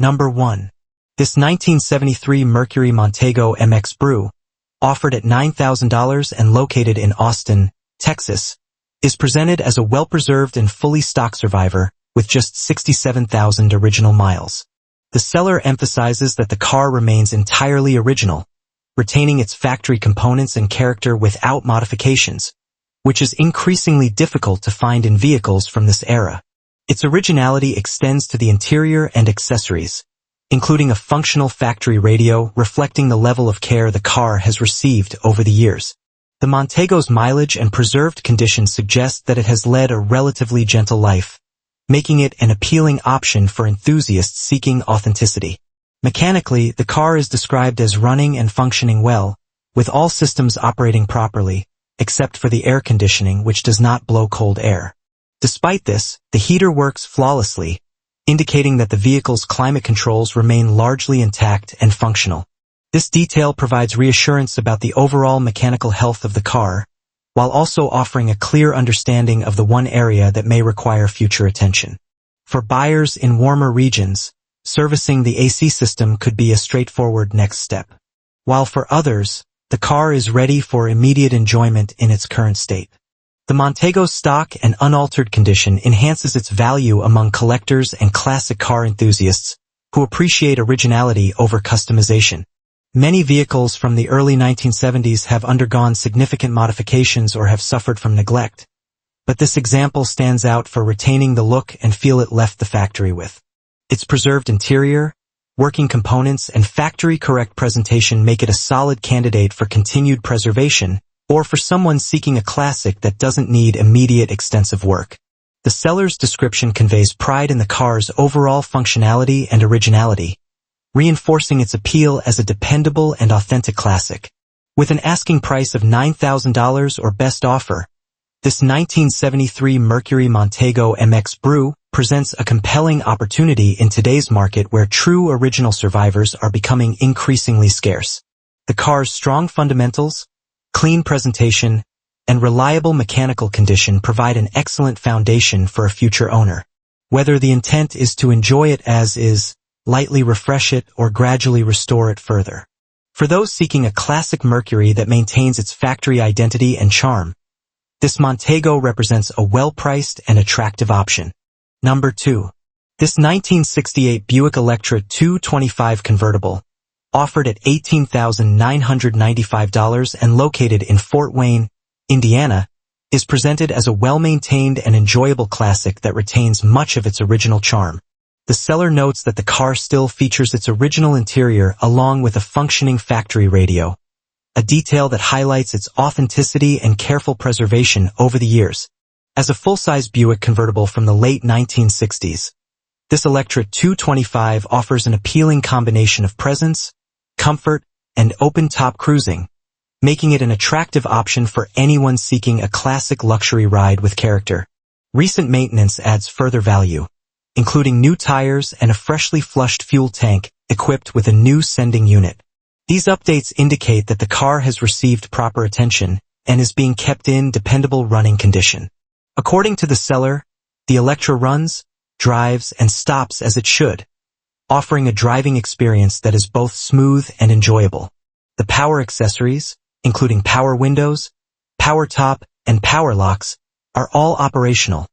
Number 1. This 1973 Mercury Montego MX Brougham, offered at $9,000 and located in Austin, Texas, is presented as a well-preserved and fully stock survivor with just 67,000 original miles. The seller emphasizes that the car remains entirely original, retaining its factory components and character without modifications, which is increasingly difficult to find in vehicles from this era. Its originality extends to the interior and accessories, including a functional factory radio reflecting the level of care the car has received over the years. The Montego's mileage and preserved condition suggest that it has led a relatively gentle life, making it an appealing option for enthusiasts seeking authenticity. Mechanically, the car is described as running and functioning well, with all systems operating properly, except for the air conditioning, which does not blow cold air. Despite this, the heater works flawlessly, indicating that the vehicle's climate controls remain largely intact and functional. This detail provides reassurance about the overall mechanical health of the car, while also offering a clear understanding of the one area that may require future attention. For buyers in warmer regions, servicing the AC system could be a straightforward next step. While for others, the car is ready for immediate enjoyment in its current state. The Montego's stock and unaltered condition enhances its value among collectors and classic car enthusiasts who appreciate originality over customization. Many vehicles from the early 1970s have undergone significant modifications or have suffered from neglect, but this example stands out for retaining the look and feel it left the factory with. Its preserved interior, working components, and factory-correct presentation make it a solid candidate for continued preservation, or for someone seeking a classic that doesn't need immediate extensive work. The seller's description conveys pride in the car's overall functionality and originality, reinforcing its appeal as a dependable and authentic classic. With an asking price of $9,000 or best offer, this 1973 Mercury Montego MX Brougham presents a compelling opportunity in today's market where true original survivors are becoming increasingly scarce. The car's strong fundamentals, clean presentation, and reliable mechanical condition provide an excellent foundation for a future owner. Whether the intent is to enjoy it as is, lightly refresh it, or gradually restore it further. For those seeking a classic Mercury that maintains its factory identity and charm, this Montego represents a well-priced and attractive option. Number 2. This 1968 Buick Electra 225 convertible, offered at $18,995 and located in Fort Wayne, Indiana, is presented as a well-maintained and enjoyable classic that retains much of its original charm. The seller notes that the car still features its original interior along with a functioning factory radio, a detail that highlights its authenticity and careful preservation over the years. As a full-size Buick convertible from the late 1960s, this Electra 225 offers an appealing combination of presence, comfort, and open-top cruising, making it an attractive option for anyone seeking a classic luxury ride with character. Recent maintenance adds further value, including new tires and a freshly flushed fuel tank equipped with a new sending unit. These updates indicate that the car has received proper attention and is being kept in dependable running condition. According to the seller, the Electra runs, drives, and stops as it should, offering a driving experience that is both smooth and enjoyable. The power accessories, including power windows, power top, and power locks, are all operational,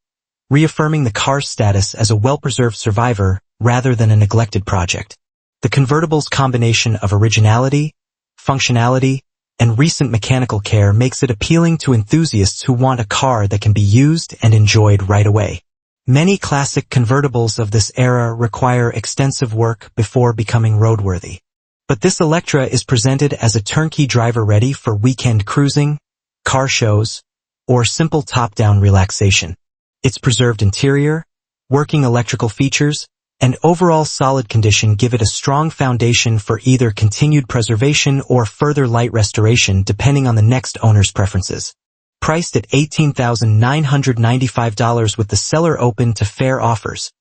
reaffirming the car's status as a well-preserved survivor rather than a neglected project. The convertible's combination of originality, functionality, and recent mechanical care makes it appealing to enthusiasts who want a car that can be used and enjoyed right away. Many classic convertibles of this era require extensive work before becoming roadworthy. But this Electra is presented as a turnkey driver ready for weekend cruising, car shows, or simple top-down relaxation. Its preserved interior, working electrical features, and overall solid condition give it a strong foundation for either continued preservation or further light restoration depending on the next owner's preferences. Priced at $18,995 with the seller open to fair offers,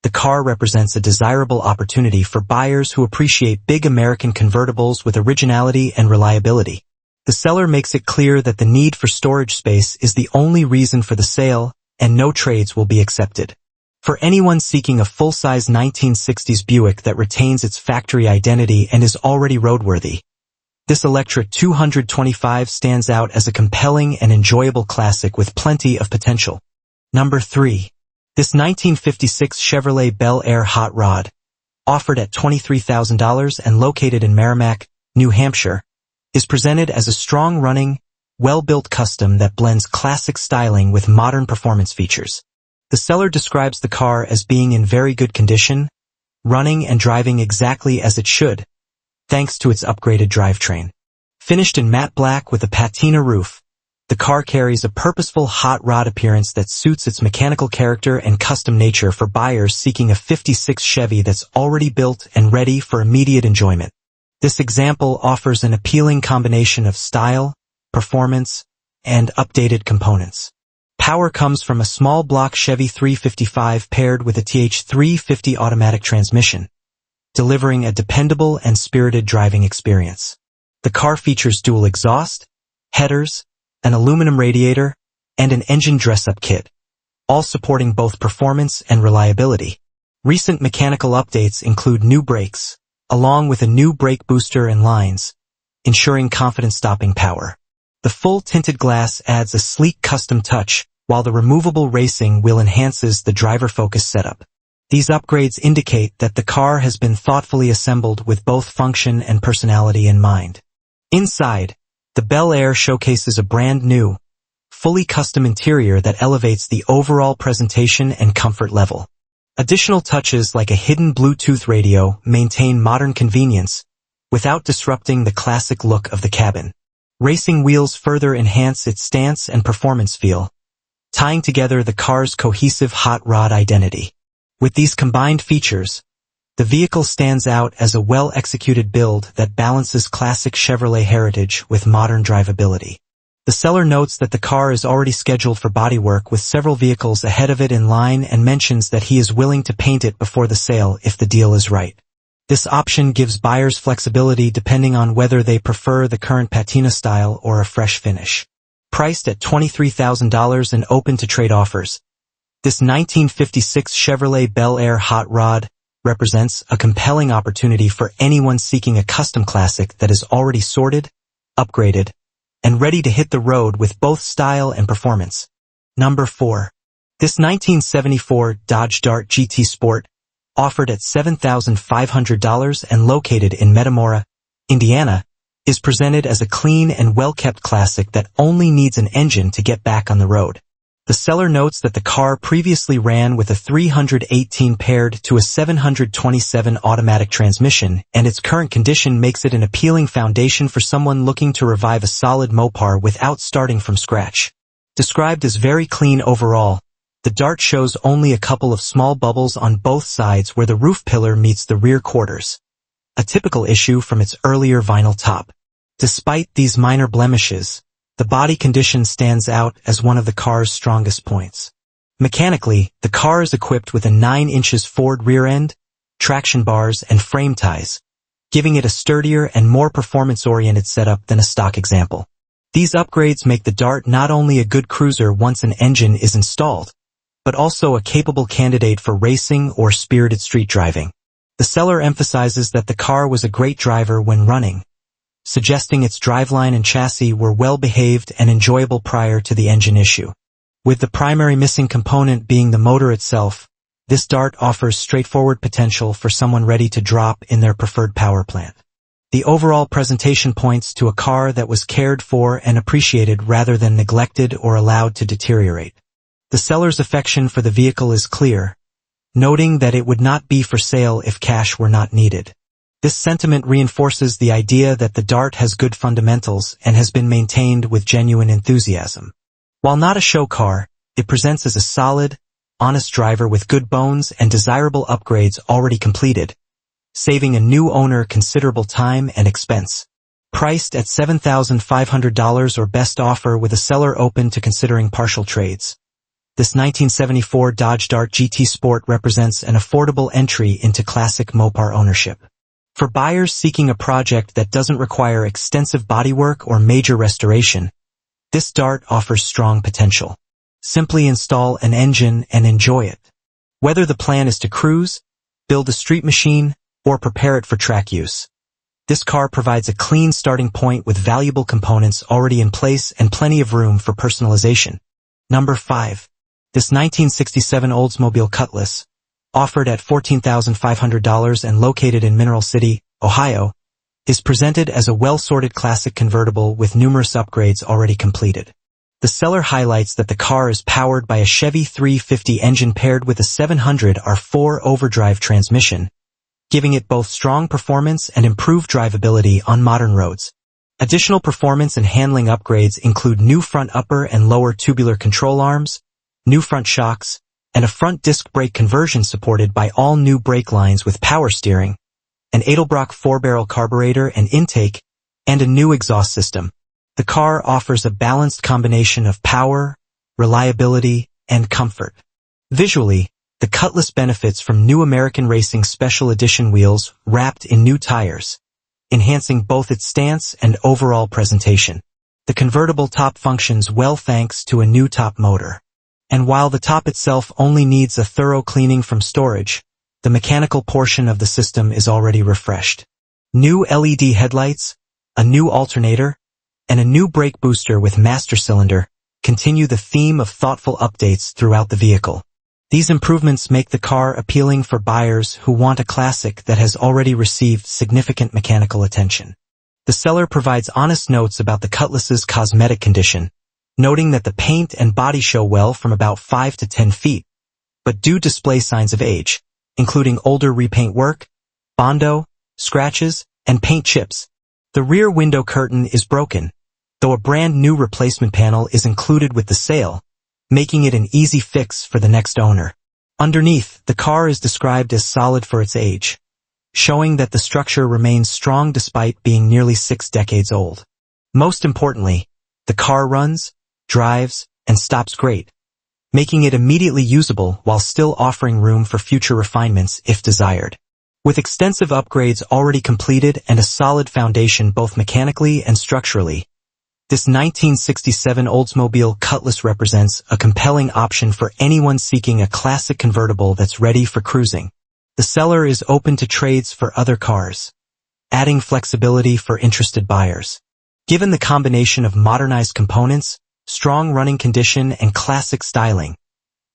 the car represents a desirable opportunity for buyers who appreciate big American convertibles with originality and reliability. The seller makes it clear that the need for storage space is the only reason for the sale, and no trades will be accepted. For anyone seeking a full-size 1960s Buick that retains its factory identity and is already roadworthy, this Electra 225 stands out as a compelling and enjoyable classic with plenty of potential. Number 3. This 1956 Chevrolet Bel Air Hot Rod, offered at $23,000 and located in Merrimack, New Hampshire, is presented as a strong-running, well-built custom that blends classic styling with modern performance features. The seller describes the car as being in very good condition, running and driving exactly as it should, thanks to its upgraded drivetrain. Finished in matte black with a patina roof, the car carries a purposeful hot rod appearance that suits its mechanical character and custom nature for buyers seeking a 56 Chevy that's already built and ready for immediate enjoyment. This example offers an appealing combination of style, performance, and updated components. Power comes from a small block Chevy 355 paired with a TH350 automatic transmission, delivering a dependable and spirited driving experience. The car features dual exhaust, headers, an aluminum radiator, and an engine dress-up kit, all supporting both performance and reliability. Recent mechanical updates include new brakes, along with a new brake booster and lines, ensuring confident stopping power. The full tinted glass adds a sleek custom touch, while the removable racing wheel enhances the driver-focused setup. These upgrades indicate that the car has been thoughtfully assembled with both function and personality in mind. Inside, the Bel Air showcases a brand new, fully custom interior that elevates the overall presentation and comfort level. Additional touches like a hidden Bluetooth radio maintain modern convenience without disrupting the classic look of the cabin. Racing wheels further enhance its stance and performance feel, tying together the car's cohesive hot rod identity. With these combined features, the vehicle stands out as a well-executed build that balances classic Chevrolet heritage with modern drivability. The seller notes that the car is already scheduled for bodywork with several vehicles ahead of it in line and mentions that he is willing to paint it before the sale if the deal is right. This option gives buyers flexibility depending on whether they prefer the current patina style or a fresh finish. Priced at $23,000 and open to trade offers, this 1956 Chevrolet Bel Air Hot Rod represents a compelling opportunity for anyone seeking a custom classic that is already sorted, upgraded, and ready to hit the road with both style and performance. Number 4. This 1974 Dodge Dart GT Sport, offered at $7,500 and located in Metamora, Indiana, is presented as a clean and well-kept classic that only needs an engine to get back on the road. The seller notes that the car previously ran with a 318 paired to a 727 automatic transmission, and its current condition makes it an appealing foundation for someone looking to revive a solid Mopar without starting from scratch. Described as very clean overall, the Dart shows only a couple of small bubbles on both sides where the roof pillar meets the rear quarters, a typical issue from its earlier vinyl top. Despite these minor blemishes, the body condition stands out as one of the car's strongest points. Mechanically, the car is equipped with a 9 inches Ford rear end, traction bars, and frame ties, giving it a sturdier and more performance-oriented setup than a stock example. These upgrades make the Dart not only a good cruiser once an engine is installed, but also a capable candidate for racing or spirited street driving. The seller emphasizes that the car was a great driver when running, suggesting its driveline and chassis were well-behaved and enjoyable prior to the engine issue. With the primary missing component being the motor itself, this Dart offers straightforward potential for someone ready to drop in their preferred power plant. The overall presentation points to a car that was cared for and appreciated rather than neglected or allowed to deteriorate. The seller's affection for the vehicle is clear, noting that it would not be for sale if cash were not needed. This sentiment reinforces the idea that the Dart has good fundamentals and has been maintained with genuine enthusiasm. While not a show car, it presents as a solid, honest driver with good bones and desirable upgrades already completed, saving a new owner considerable time and expense. Priced at $7,500 or best offer with a seller open to considering partial trades, this 1974 Dodge Dart GT Sport represents an affordable entry into classic Mopar ownership. For buyers seeking a project that doesn't require extensive bodywork or major restoration, this Dart offers strong potential. Simply install an engine and enjoy it. Whether the plan is to cruise, build a street machine, or prepare it for track use, this car provides a clean starting point with valuable components already in place and plenty of room for personalization. Number 5. This 1967 Oldsmobile Cutlass, offered at $14,500 and located in Mineral City, Ohio, is presented as a well-sorted classic convertible with numerous upgrades already completed. The seller highlights that the car is powered by a Chevy 350 engine paired with a 700R4 overdrive transmission, giving it both strong performance and improved drivability on modern roads. Additional performance and handling upgrades include new front upper and lower tubular control arms, new front shocks, and a front disc brake conversion supported by all new brake lines with power steering, an Edelbrock 4-barrel carburetor and intake, and a new exhaust system. The car offers a balanced combination of power, reliability, and comfort. Visually, the Cutlass benefits from new American Racing Special Edition wheels wrapped in new tires, enhancing both its stance and overall presentation. The convertible top functions well thanks to a new top motor. And while the top itself only needs a thorough cleaning from storage, the mechanical portion of the system is already refreshed. New LED headlights, a new alternator, and a new brake booster with master cylinder continue the theme of thoughtful updates throughout the vehicle. These improvements make the car appealing for buyers who want a classic that has already received significant mechanical attention. The seller provides honest notes about the Cutlass's cosmetic condition, noting that the paint and body show well from about 5 to 10 feet, but do display signs of age, including older repaint work, bondo, scratches, and paint chips. The rear window curtain is broken, though a brand new replacement panel is included with the sale, making it an easy fix for the next owner. Underneath, the car is described as solid for its age, showing that the structure remains strong despite being nearly 6 decades old. Most importantly, the car runs, drives, and stops great, making it immediately usable while still offering room for future refinements if desired. With extensive upgrades already completed and a solid foundation both mechanically and structurally, this 1967 Oldsmobile Cutlass represents a compelling option for anyone seeking a classic convertible that's ready for cruising. The seller is open to trades for other cars, adding flexibility for interested buyers. Given the combination of modernized components, strong running condition, and classic styling,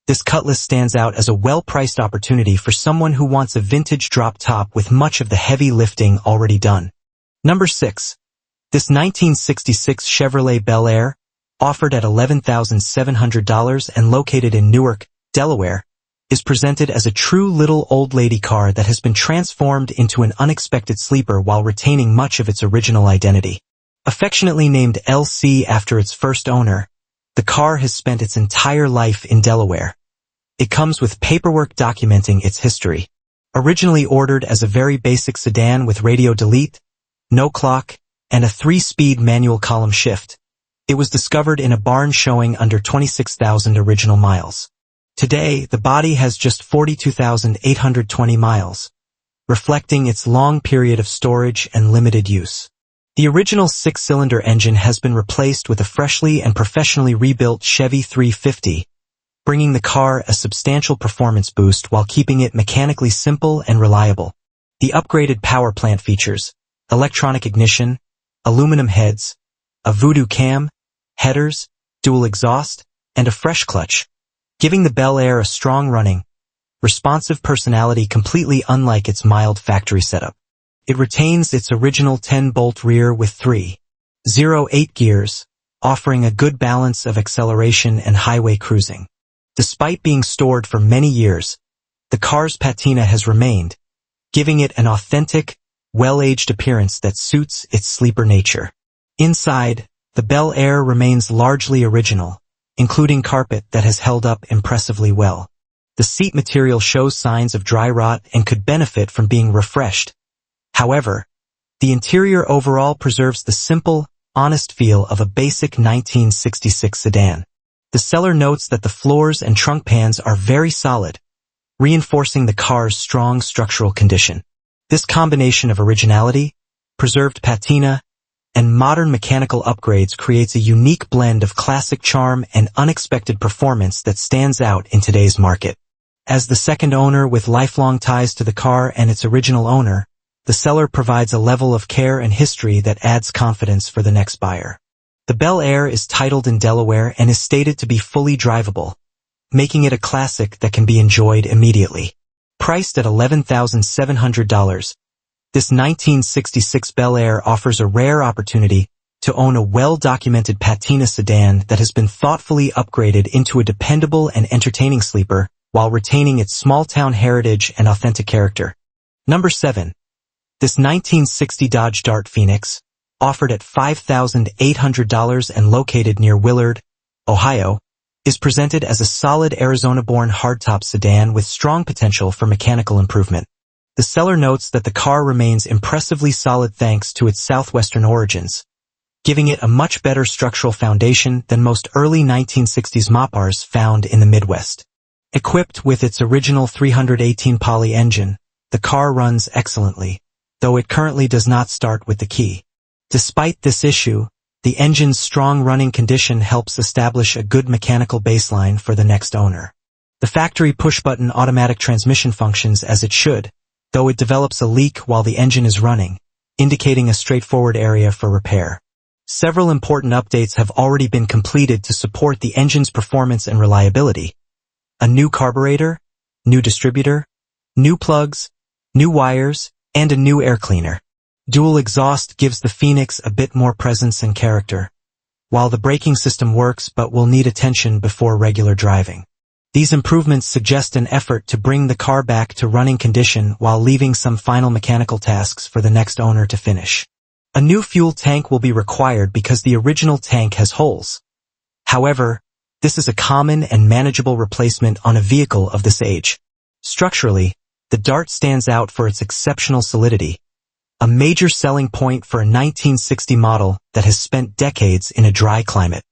this Cutlass stands out as a well-priced opportunity for someone who wants a vintage drop top with much of the heavy lifting already done. Number 6. This 1966 Chevrolet Bel Air, offered at $11,700 and located in Newark, Delaware, is presented as a true little old lady car that has been transformed into an unexpected sleeper while retaining much of its original identity. Affectionately named LC after its first owner, the car has spent its entire life in Delaware. It comes with paperwork documenting its history. Originally ordered as a very basic sedan with radio delete, no clock, and a 3-speed manual column shift, it was discovered in a barn showing under 26,000 original miles. Today, the body has just 42,820 miles, reflecting its long period of storage and limited use. The original 6-cylinder engine has been replaced with a freshly and professionally rebuilt Chevy 350, bringing the car a substantial performance boost while keeping it mechanically simple and reliable. The upgraded power plant features electronic ignition, aluminum heads, a voodoo cam, headers, dual exhaust, and a fresh clutch, giving the Bel Air a strong running, responsive personality completely unlike its mild factory setup. It retains its original 10-bolt rear with 3.08 gears, offering a good balance of acceleration and highway cruising. Despite being stored for many years, the car's patina has remained, giving it an authentic, well-aged appearance that suits its sleeper nature. Inside, the Bel Air remains largely original, including carpet that has held up impressively well. The seat material shows signs of dry rot and could benefit from being refreshed. However, the interior overall preserves the simple, honest feel of a basic 1966 sedan. The seller notes that the floors and trunk pans are very solid, reinforcing the car's strong structural condition. This combination of originality, preserved patina, and modern mechanical upgrades creates a unique blend of classic charm and unexpected performance that stands out in today's market. As the second owner with lifelong ties to the car and its original owner, the seller provides a level of care and history that adds confidence for the next buyer. The Bel Air is titled in Delaware and is stated to be fully drivable, making it a classic that can be enjoyed immediately. Priced at $11,700, this 1966 Bel Air offers a rare opportunity to own a well-documented patina sedan that has been thoughtfully upgraded into a dependable and entertaining sleeper while retaining its small-town heritage and authentic character. Number 7. This 1960 Dodge Dart Phoenix, offered at $5,800 and located near Willard, Ohio, is presented as a solid Arizona-born hardtop sedan with strong potential for mechanical improvement. The seller notes that the car remains impressively solid thanks to its southwestern origins, giving it a much better structural foundation than most early 1960s Mopars found in the Midwest. Equipped with its original 318 poly engine, the car runs excellently, though it currently does not start with the key. Despite this issue, the engine's strong running condition helps establish a good mechanical baseline for the next owner. The factory push-button automatic transmission functions as it should, though it develops a leak while the engine is running, indicating a straightforward area for repair. Several important updates have already been completed to support the engine's performance and reliability. A new carburetor, new distributor, new plugs, new wires, and a new air cleaner. Dual exhaust gives the Phoenix a bit more presence and character, while the braking system works but will need attention before regular driving. These improvements suggest an effort to bring the car back to running condition while leaving some final mechanical tasks for the next owner to finish. A new fuel tank will be required because the original tank has holes. However, this is a common and manageable replacement on a vehicle of this age. Structurally, the Dart stands out for its exceptional solidity, a major selling point for a 1960 model that has spent decades in a dry climate.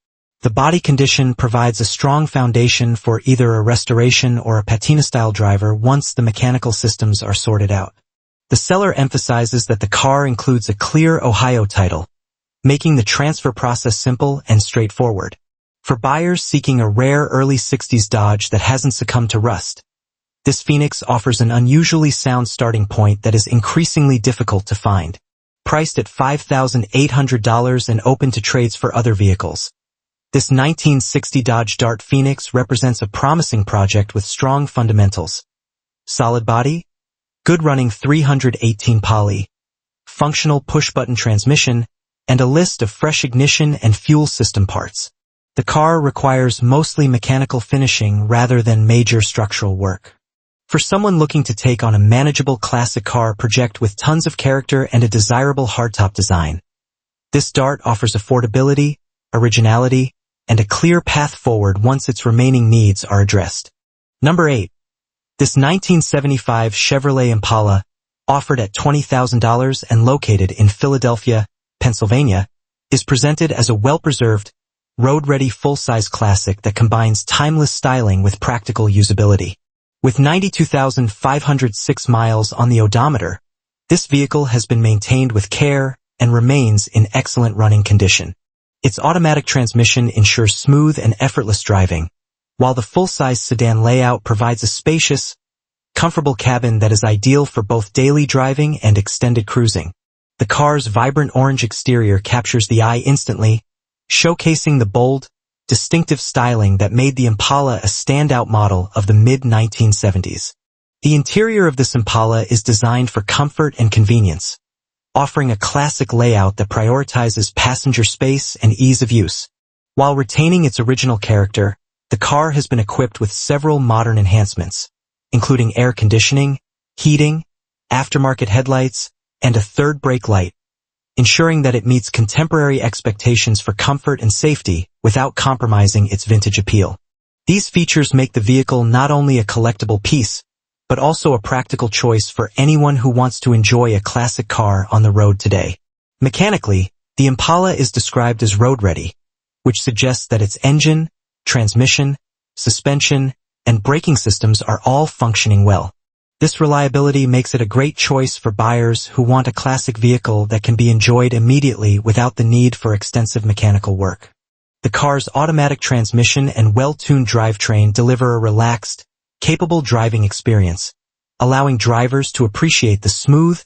The body condition provides a strong foundation for either a restoration or a patina-style driver once the mechanical systems are sorted out. The seller emphasizes that the car includes a clear Ohio title, making the transfer process simple and straightforward. For buyers seeking a rare early 60s Dodge that hasn't succumbed to rust, this Phoenix offers an unusually sound starting point that is increasingly difficult to find. Priced at $5,800 and open to trades for other vehicles, this 1960 Dodge Dart Phoenix represents a promising project with strong fundamentals. Solid body, good running 318 poly, functional push-button transmission, and a list of fresh ignition and fuel system parts. The car requires mostly mechanical finishing rather than major structural work. For someone looking to take on a manageable classic car project with tons of character and a desirable hardtop design, this Dart offers affordability, originality, and a clear path forward once its remaining needs are addressed. Number 8. This 1975 Chevrolet Impala, offered at $20,000 and located in Philadelphia, Pennsylvania, is presented as a well-preserved, road-ready full-size classic that combines timeless styling with practical usability. With 92,506 miles on the odometer, this vehicle has been maintained with care and remains in excellent running condition. Its automatic transmission ensures smooth and effortless driving, while the full-size sedan layout provides a spacious, comfortable cabin that is ideal for both daily driving and extended cruising. The car's vibrant orange exterior captures the eye instantly, showcasing the bold, distinctive styling that made the Impala a standout model of the mid-1970s. The interior of this Impala is designed for comfort and convenience, offering a classic layout that prioritizes passenger space and ease of use. While retaining its original character, the car has been equipped with several modern enhancements, including air conditioning, heating, aftermarket headlights, and a third brake light, ensuring that it meets contemporary expectations for comfort and safety without compromising its vintage appeal. These features make the vehicle not only a collectible piece, but also a practical choice for anyone who wants to enjoy a classic car on the road today. Mechanically, the Impala is described as road-ready, which suggests that its engine, transmission, suspension, and braking systems are all functioning well. This reliability makes it a great choice for buyers who want a classic vehicle that can be enjoyed immediately without the need for extensive mechanical work. The car's automatic transmission and well-tuned drivetrain deliver a relaxed, capable driving experience, allowing drivers to appreciate the smooth,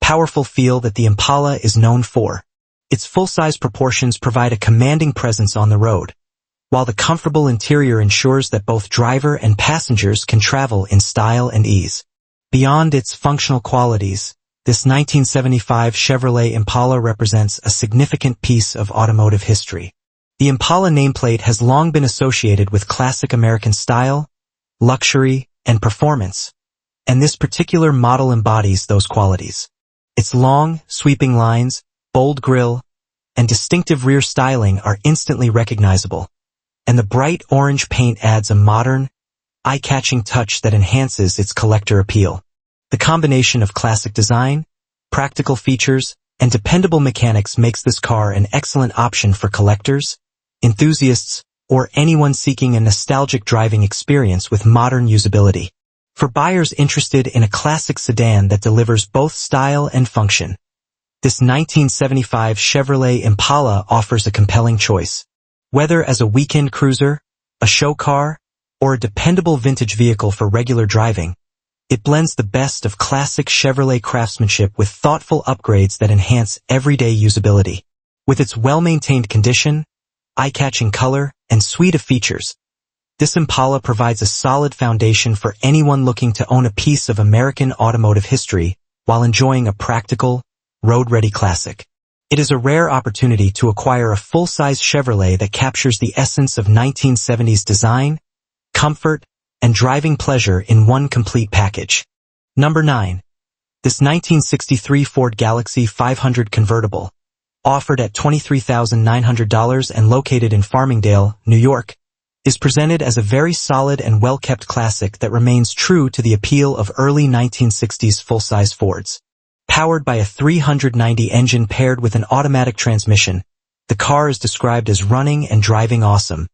powerful feel that the Impala is known for. Its full-size proportions provide a commanding presence on the road, while the comfortable interior ensures that both driver and passengers can travel in style and ease. Beyond its functional qualities, this 1975 Chevrolet Impala represents a significant piece of automotive history. The Impala nameplate has long been associated with classic American style, luxury, and performance, and this particular model embodies those qualities. Its long, sweeping lines, bold grille, and distinctive rear styling are instantly recognizable, and the bright orange paint adds a modern, eye-catching touch that enhances its collector appeal. The combination of classic design, practical features, and dependable mechanics makes this car an excellent option for collectors, enthusiasts, or anyone seeking a nostalgic driving experience with modern usability. For buyers interested in a classic sedan that delivers both style and function, this 1975 Chevrolet Impala offers a compelling choice. Whether as a weekend cruiser, a show car, or a dependable vintage vehicle for regular driving, it blends the best of classic Chevrolet craftsmanship with thoughtful upgrades that enhance everyday usability. With its well-maintained condition, eye-catching color, and suite of features, this Impala provides a solid foundation for anyone looking to own a piece of American automotive history while enjoying a practical, road-ready classic. It is a rare opportunity to acquire a full-size Chevrolet that captures the essence of 1970s design, comfort, and driving pleasure in one complete package. Number 9. This 1963 Ford Galaxie 500 convertible, offered at $23,900 and located in Farmingdale, New York, is presented as a very solid and well-kept classic that remains true to the appeal of early 1960s full-size Fords. Powered by a 390 engine paired with an automatic transmission, the car is described as running and driving awesome,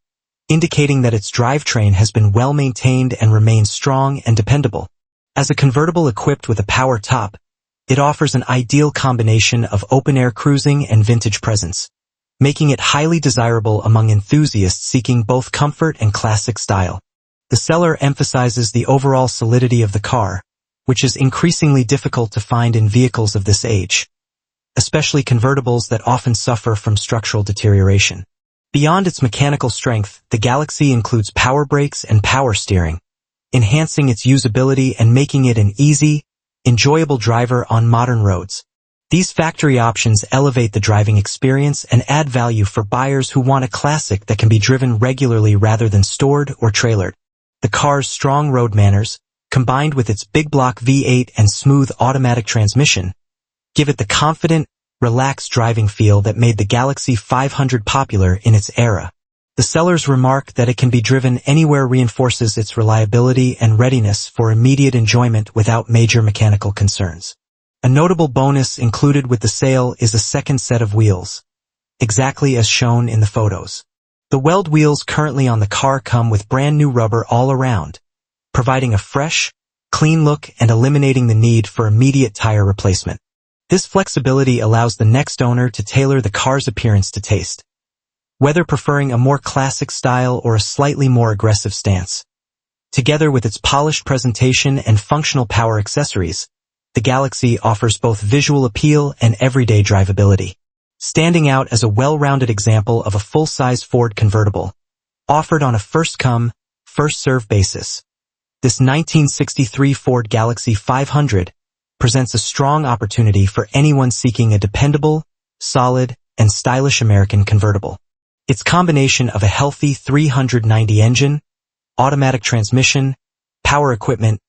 indicating that its drivetrain has been well-maintained and remains strong and dependable. As a convertible equipped with a power top, it offers an ideal combination of open-air cruising and vintage presence, making it highly desirable among enthusiasts seeking both comfort and classic style. The seller emphasizes the overall solidity of the car, which is increasingly difficult to find in vehicles of this age, especially convertibles that often suffer from structural deterioration. Beyond its mechanical strength, the Galaxie includes power brakes and power steering, enhancing its usability and making it an easy, enjoyable driver on modern roads. These factory options elevate the driving experience and add value for buyers who want a classic that can be driven regularly rather than stored or trailered. The car's strong road manners, combined with its big block V8 and smooth automatic transmission, give it the confident, relaxed driving feel that made the Galaxie 500 popular in its era. The seller's remark that it can be driven anywhere reinforces its reliability and readiness for immediate enjoyment without major mechanical concerns. A notable bonus included with the sale is a second set of wheels, exactly as shown in the photos. The weld wheels currently on the car come with brand new rubber all around, providing a fresh, clean look and eliminating the need for immediate tire replacement. This flexibility allows the next owner to tailor the car's appearance to taste, whether preferring a more classic style or a slightly more aggressive stance. Together with its polished presentation and functional power accessories, the Galaxie offers both visual appeal and everyday drivability, standing out as a well-rounded example of a full-size Ford convertible, offered on a first-come, first-served basis. This 1963 Ford Galaxie 500 presents a strong opportunity for anyone seeking a dependable, solid, and stylish American convertible. Its combination of a healthy 390 engine, automatic transmission, power equipment,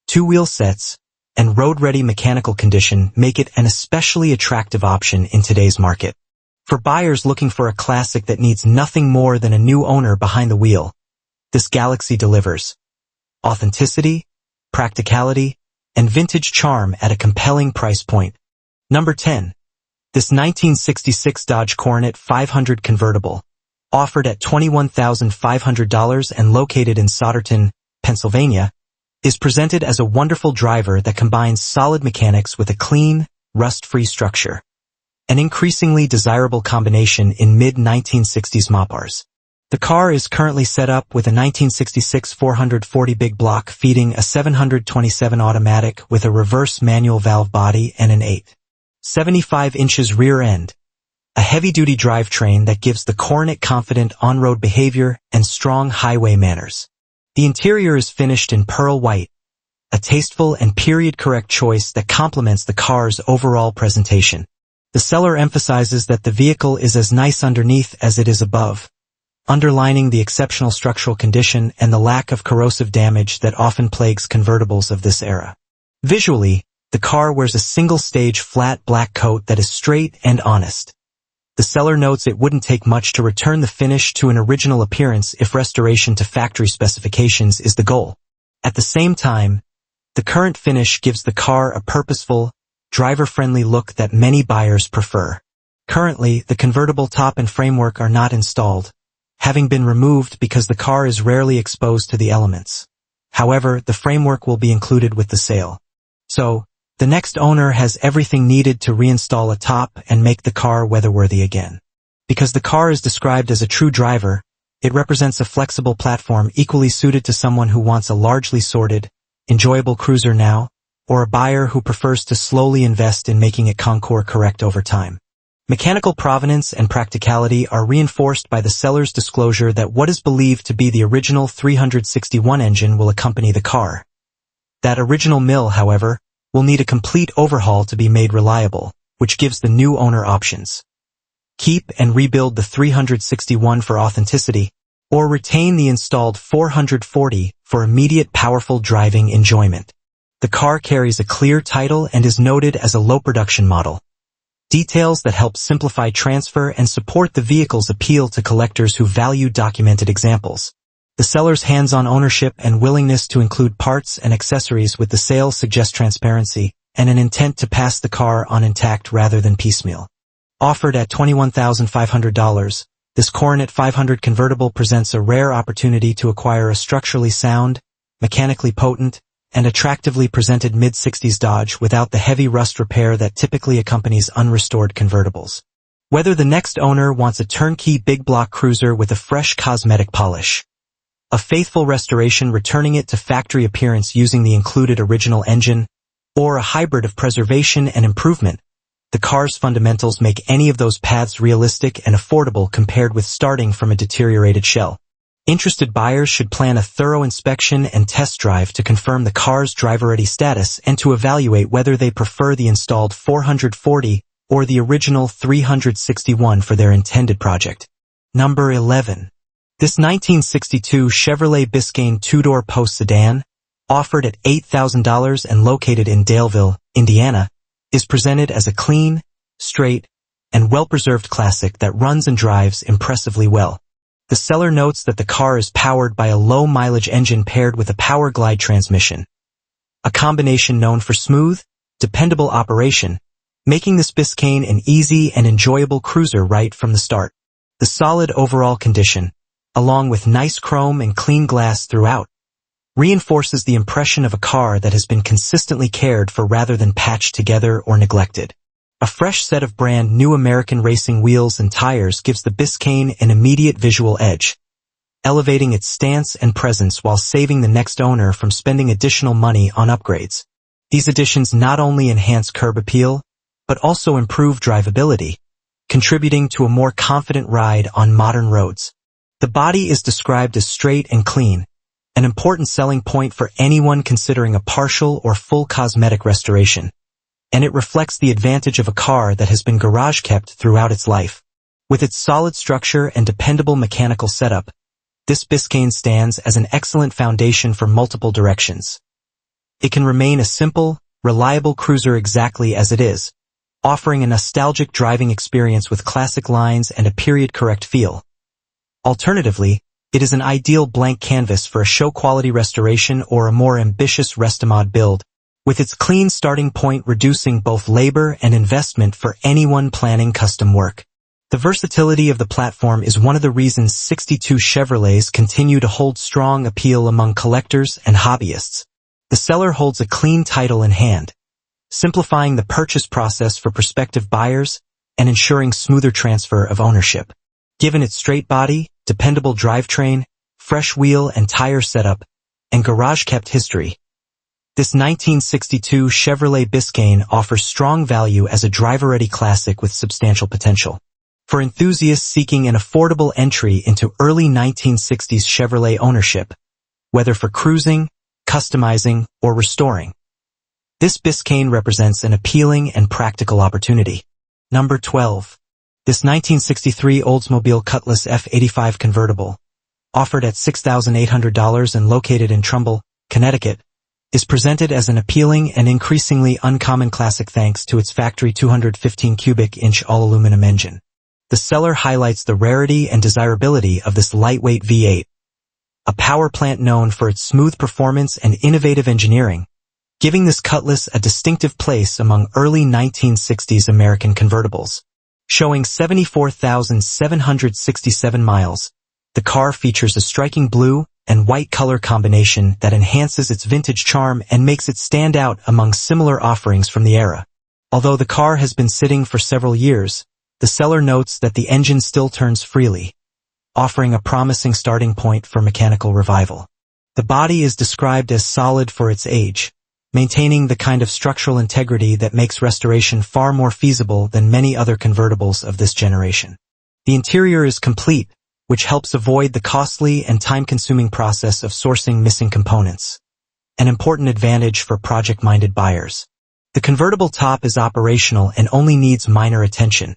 two-wheel sets, and road-ready mechanical condition make it an especially attractive option in today's market. For buyers looking for a classic that needs nothing more than a new owner behind the wheel, this Galaxie delivers authenticity, practicality, and vintage charm at a compelling price point. Number 10. This 1966 Dodge Coronet 500 convertible, offered at $21,500 and located in Souderton, Pennsylvania, is presented as a wonderful driver that combines solid mechanics with a clean, rust-free structure, an increasingly desirable combination in mid-1960s Mopars. The car is currently set up with a 1966 440 big block feeding a 727 automatic with a reverse manual valve body and an 8.75 inches rear end. A heavy-duty drivetrain that gives the Coronet confident on-road behavior and strong highway manners. The interior is finished in pearl white, a tasteful and period-correct choice that complements the car's overall presentation. The seller emphasizes that the vehicle is as nice underneath as it is above, underlining the exceptional structural condition and the lack of corrosive damage that often plagues convertibles of this era. Visually, the car wears a single-stage flat black coat that is straight and honest. The seller notes it wouldn't take much to return the finish to an original appearance if restoration to factory specifications is the goal. At the same time, the current finish gives the car a purposeful, driver-friendly look that many buyers prefer. Currently, the convertible top and framework are not installed, having been removed because the car is rarely exposed to the elements. However, the framework will be included with the sale. So, the next owner has everything needed to reinstall a top and make the car weatherworthy again. Because the car is described as a true driver, it represents a flexible platform equally suited to someone who wants a largely sorted, enjoyable cruiser now, or a buyer who prefers to slowly invest in making it concours correct over time. Mechanical provenance and practicality are reinforced by the seller's disclosure that what is believed to be the original 361 engine will accompany the car. That original mill, however, will need a complete overhaul to be made reliable, which gives the new owner options. Keep and rebuild the 361 for authenticity, or retain the installed 440 for immediate powerful driving enjoyment. The car carries a clear title and is noted as a low-production model. Details that help simplify transfer and support the vehicle's appeal to collectors who value documented examples. The seller's hands-on ownership and willingness to include parts and accessories with the sale suggest transparency and an intent to pass the car on intact rather than piecemeal. Offered at $21,500, this Coronet 500 convertible presents a rare opportunity to acquire a structurally sound, mechanically potent, and attractively presented mid-60s Dodge without the heavy rust repair that typically accompanies unrestored convertibles. Whether the next owner wants a turnkey big block cruiser with a fresh cosmetic polish, a faithful restoration returning it to factory appearance using the included original engine, or a hybrid of preservation and improvement, the car's fundamentals make any of those paths realistic and affordable compared with starting from a deteriorated shell. Interested buyers should plan a thorough inspection and test drive to confirm the car's driver-ready status and to evaluate whether they prefer the installed 440 or the original 361 for their intended project. Number 11. This 1962 Chevrolet Biscayne two-door post sedan, offered at $8,000 and located in Daleville, Indiana, is presented as a clean, straight, and well-preserved classic that runs and drives impressively well. The seller notes that the car is powered by a low-mileage engine paired with a power glide transmission, a combination known for smooth, dependable operation, making this Biscayne an easy and enjoyable cruiser right from the start. The solid overall condition, along with nice chrome and clean glass throughout, reinforces the impression of a car that has been consistently cared for rather than patched together or neglected. A fresh set of brand new American racing wheels and tires gives the Biscayne an immediate visual edge, elevating its stance and presence while saving the next owner from spending additional money on upgrades. These additions not only enhance curb appeal, but also improve drivability, contributing to a more confident ride on modern roads. The body is described as straight and clean, an important selling point for anyone considering a partial or full cosmetic restoration, and it reflects the advantage of a car that has been garage-kept throughout its life. With its solid structure and dependable mechanical setup, this Biscayne stands as an excellent foundation for multiple directions. It can remain a simple, reliable cruiser exactly as it is, offering a nostalgic driving experience with classic lines and a period-correct feel. Alternatively, it is an ideal blank canvas for a show-quality restoration or a more ambitious Restomod build, with its clean starting point reducing both labor and investment for anyone planning custom work. The versatility of the platform is one of the reasons 62 Chevrolets continue to hold strong appeal among collectors and hobbyists. The seller holds a clean title in hand, simplifying the purchase process for prospective buyers and ensuring smoother transfer of ownership. Given its straight body, dependable drivetrain, fresh wheel and tire setup, and garage-kept history. This 1962 Chevrolet Biscayne offers strong value as a driver-ready classic with substantial potential. For enthusiasts seeking an affordable entry into early 1960s Chevrolet ownership, whether for cruising, customizing, or restoring, this Biscayne represents an appealing and practical opportunity. Number 12. This 1963 Oldsmobile Cutlass F85 convertible, offered at $6,800 and located in Trumbull, Connecticut, is presented as an appealing and increasingly uncommon classic thanks to its factory 215 cubic inch all-aluminum engine. The seller highlights the rarity and desirability of this lightweight V8, a power plant known for its smooth performance and innovative engineering, giving this Cutlass a distinctive place among early 1960s American convertibles. Showing 74,767 miles, the car features a striking blue and white color combination that enhances its vintage charm and makes it stand out among similar offerings from the era. Although the car has been sitting for several years, the seller notes that the engine still turns freely, offering a promising starting point for mechanical revival. The body is described as solid for its age, maintaining the kind of structural integrity that makes restoration far more feasible than many other convertibles of this generation. The interior is complete, which helps avoid the costly and time-consuming process of sourcing missing components, an important advantage for project-minded buyers. The convertible top is operational and only needs minor attention,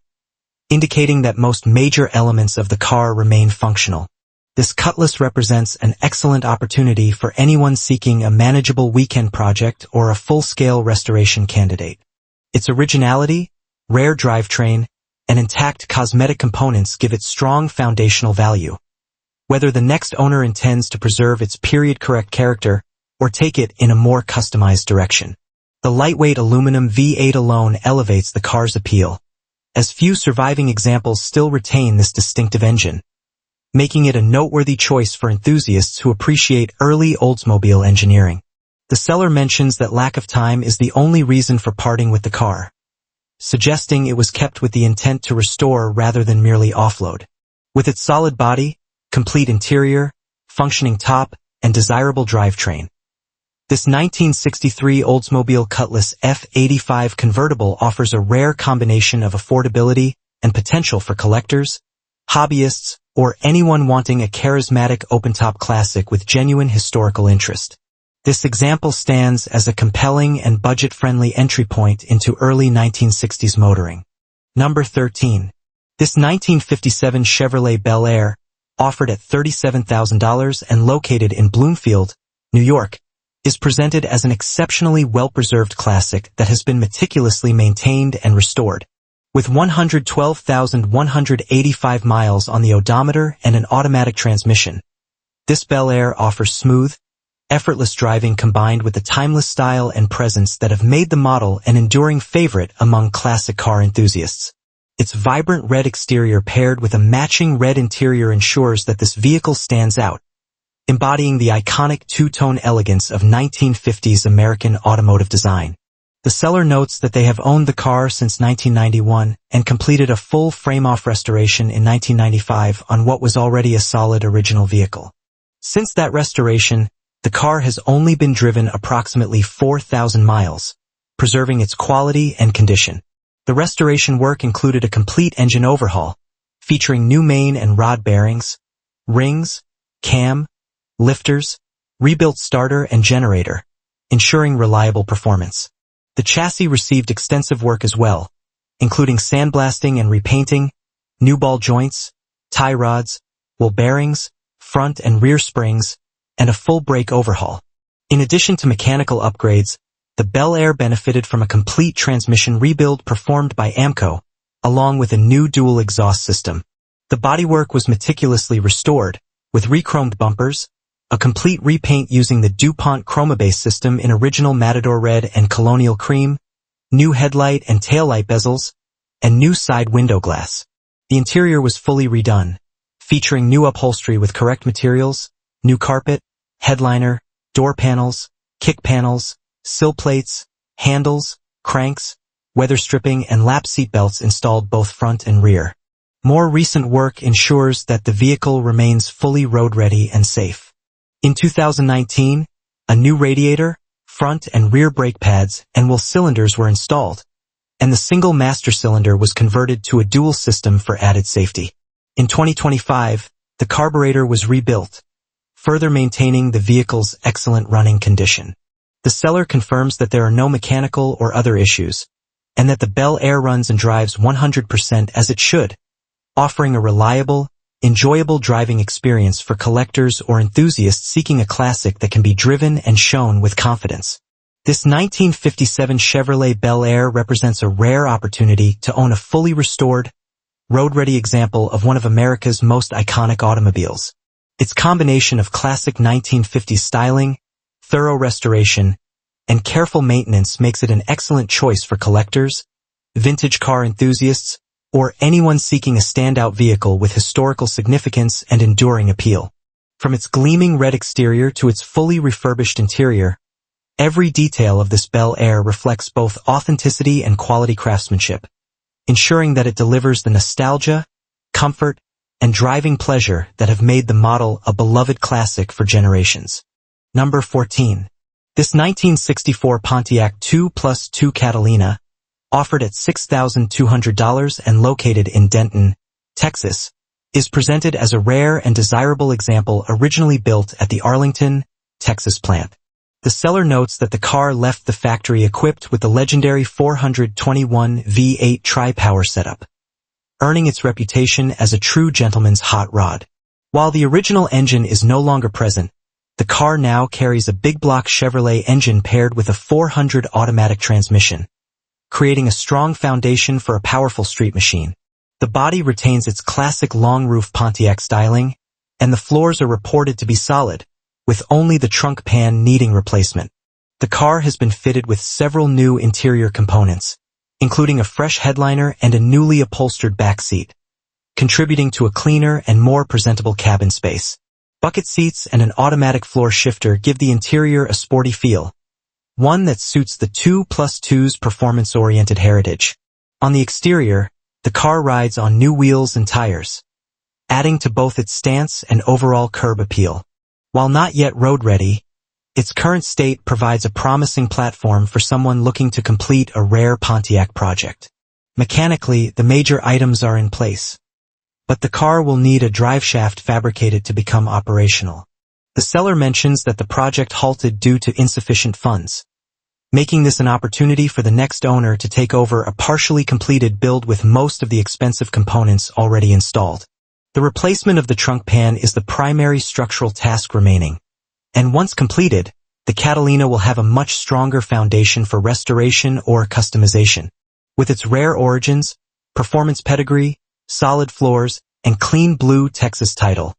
indicating that most major elements of the car remain functional. This Cutlass represents an excellent opportunity for anyone seeking a manageable weekend project or a full-scale restoration candidate. Its originality, rare drivetrain, and intact cosmetic components give it strong foundational value. Whether the next owner intends to preserve its period-correct character or take it in a more customized direction, the lightweight aluminum V8 alone elevates the car's appeal, as few surviving examples still retain this distinctive engine, making it a noteworthy choice for enthusiasts who appreciate early Oldsmobile engineering. The seller mentions that lack of time is the only reason for parting with the car, suggesting it was kept with the intent to restore rather than merely offload. With its solid body, complete interior, functioning top, and desirable drivetrain, this 1963 Oldsmobile Cutlass F85 convertible offers a rare combination of affordability and potential for collectors, hobbyists, or anyone wanting a charismatic open-top classic with genuine historical interest. This example stands as a compelling and budget-friendly entry point into early 1960s motoring. Number 13. This 1957 Chevrolet Bel Air, offered at $37,000 and located in Bloomfield, New York, is presented as an exceptionally well-preserved classic that has been meticulously maintained and restored. With 112,185 miles on the odometer and an automatic transmission, this Bel Air offers smooth, effortless driving combined with the timeless style and presence that have made the model an enduring favorite among classic car enthusiasts. Its vibrant red exterior paired with a matching red interior ensures that this vehicle stands out, embodying the iconic two-tone elegance of 1950s American automotive design. The seller notes that they have owned the car since 1991 and completed a full frame-off restoration in 1995 on what was already a solid original vehicle. Since that restoration, the car has only been driven approximately 4,000 miles, preserving its quality and condition. The restoration work included a complete engine overhaul, featuring new main and rod bearings, rings, cam, lifters, rebuilt starter and generator, ensuring reliable performance. The chassis received extensive work as well, including sandblasting and repainting, new ball joints, tie rods, wheel bearings, front and rear springs, and a full brake overhaul. In addition to mechanical upgrades, the Bel Air benefited from a complete transmission rebuild performed by AMCO, along with a new dual exhaust system. The bodywork was meticulously restored, with re-chromed bumpers, a complete repaint using the DuPont Chromabase system in original Matador Red and Colonial Cream, new headlight and taillight bezels, and new side window glass. The interior was fully redone, featuring new upholstery with correct materials, new carpet, headliner, door panels, kick panels, sill plates, handles, cranks, weather stripping, and lap seat belts installed both front and rear. More recent work ensures that the vehicle remains fully road-ready and safe. In 2019, a new radiator, front and rear brake pads, and wheel cylinders were installed, and the single master cylinder was converted to a dual system for added safety. In 2025, the carburetor was rebuilt, further maintaining the vehicle's excellent running condition. The seller confirms that there are no mechanical or other issues, and that the Bel Air runs and drives 100% as it should, offering a reliable, enjoyable driving experience for collectors or enthusiasts seeking a classic that can be driven and shown with confidence. This 1957 Chevrolet Bel Air represents a rare opportunity to own a fully restored, road-ready example of one of America's most iconic automobiles. Its combination of classic 1950s styling, thorough restoration, and careful maintenance makes it an excellent choice for collectors, vintage car enthusiasts, or anyone seeking a standout vehicle with historical significance and enduring appeal. From its gleaming red exterior to its fully refurbished interior, every detail of this Bel Air reflects both authenticity and quality craftsmanship, ensuring that it delivers the nostalgia, comfort, and driving pleasure that have made the model a beloved classic for generations. Number 14. This 1964 Pontiac 2+2 Catalina, offered at $6,200 and located in Denton, Texas, is presented as a rare and desirable example originally built at the Arlington, Texas plant. The seller notes that the car left the factory equipped with the legendary 421 V8 tri-power setup, earning its reputation as a true gentleman's hot rod. While the original engine is no longer present, the car now carries a big block Chevrolet engine paired with a 400 automatic transmission, creating a strong foundation for a powerful street machine. The body retains its classic long roof Pontiac styling, and the floors are reported to be solid, with only the trunk pan needing replacement. The car has been fitted with several new interior components, including a fresh headliner and a newly upholstered back seat, contributing to a cleaner and more presentable cabin space. Bucket seats and an automatic floor shifter give the interior a sporty feel, one that suits the 2+2's performance-oriented heritage. On the exterior, the car rides on new wheels and tires, adding to both its stance and overall curb appeal. While not yet road-ready, its current state provides a promising platform for someone looking to complete a rare Pontiac project. Mechanically, the major items are in place, but the car will need a driveshaft fabricated to become operational. The seller mentions that the project halted due to insufficient funds, making this an opportunity for the next owner to take over a partially completed build with most of the expensive components already installed. The replacement of the trunk pan is the primary structural task remaining, and once completed, the Catalina will have a much stronger foundation for restoration or customization. With its rare origins, performance pedigree, solid floors, and clean blue Texas title,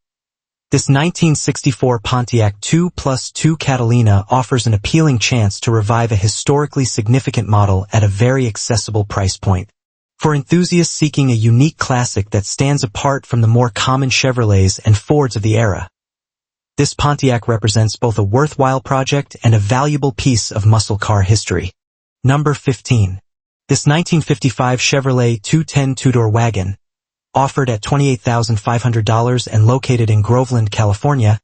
this 1964 Pontiac 2+2 Catalina offers an appealing chance to revive a historically significant model at a very accessible price point. For enthusiasts seeking a unique classic that stands apart from the more common Chevrolets and Fords of the era, this Pontiac represents both a worthwhile project and a valuable piece of muscle car history. Number 15. This 1955 Chevrolet 210 two-door wagon, offered at $28,500 and located in Groveland, California,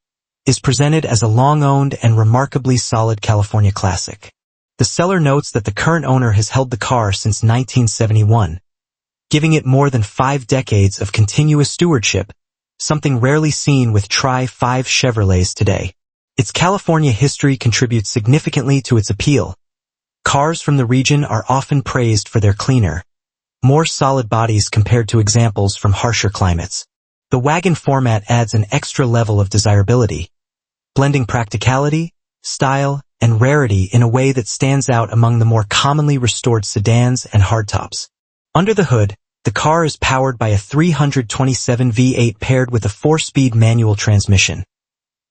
is presented as a long-owned and remarkably solid California classic. The seller notes that the current owner has held the car since 1971, giving it more than 5 decades of continuous stewardship, something rarely seen with Tri-5 Chevrolets today. Its California history contributes significantly to its appeal. Cars from the region are often praised for their cleaner, more solid bodies compared to examples from harsher climates. The wagon format adds an extra level of desirability, blending practicality, style, and rarity in a way that stands out among the more commonly restored sedans and hardtops. Under the hood, the car is powered by a 327 V8 paired with a 4-speed manual transmission,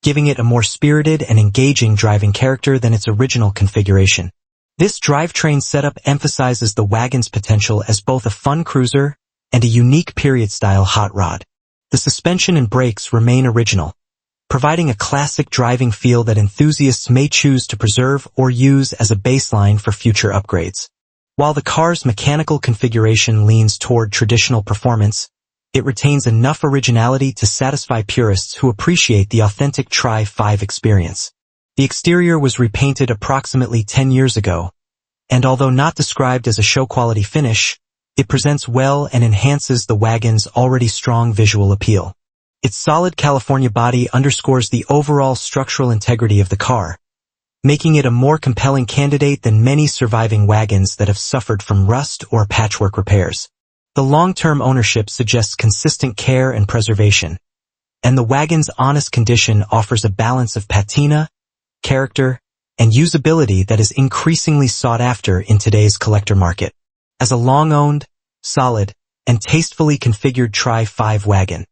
giving it a more spirited and engaging driving character than its original configuration. This drivetrain setup emphasizes the wagon's potential as both a fun cruiser and a unique period-style hot rod. The suspension and brakes remain original, providing a classic driving feel that enthusiasts may choose to preserve or use as a baseline for future upgrades. While the car's mechanical configuration leans toward traditional performance, it retains enough originality to satisfy purists who appreciate the authentic Tri-5 experience. The exterior was repainted approximately 10 years ago, and although not described as a show-quality finish, it presents well and enhances the wagon's already strong visual appeal. Its solid California body underscores the overall structural integrity of the car, making it a more compelling candidate than many surviving wagons that have suffered from rust or patchwork repairs. The long-term ownership suggests consistent care and preservation, and the wagon's honest condition offers a balance of patina, character, and usability that is increasingly sought after in today's collector market. As a long-owned, solid, and tastefully configured Tri-5 wagon,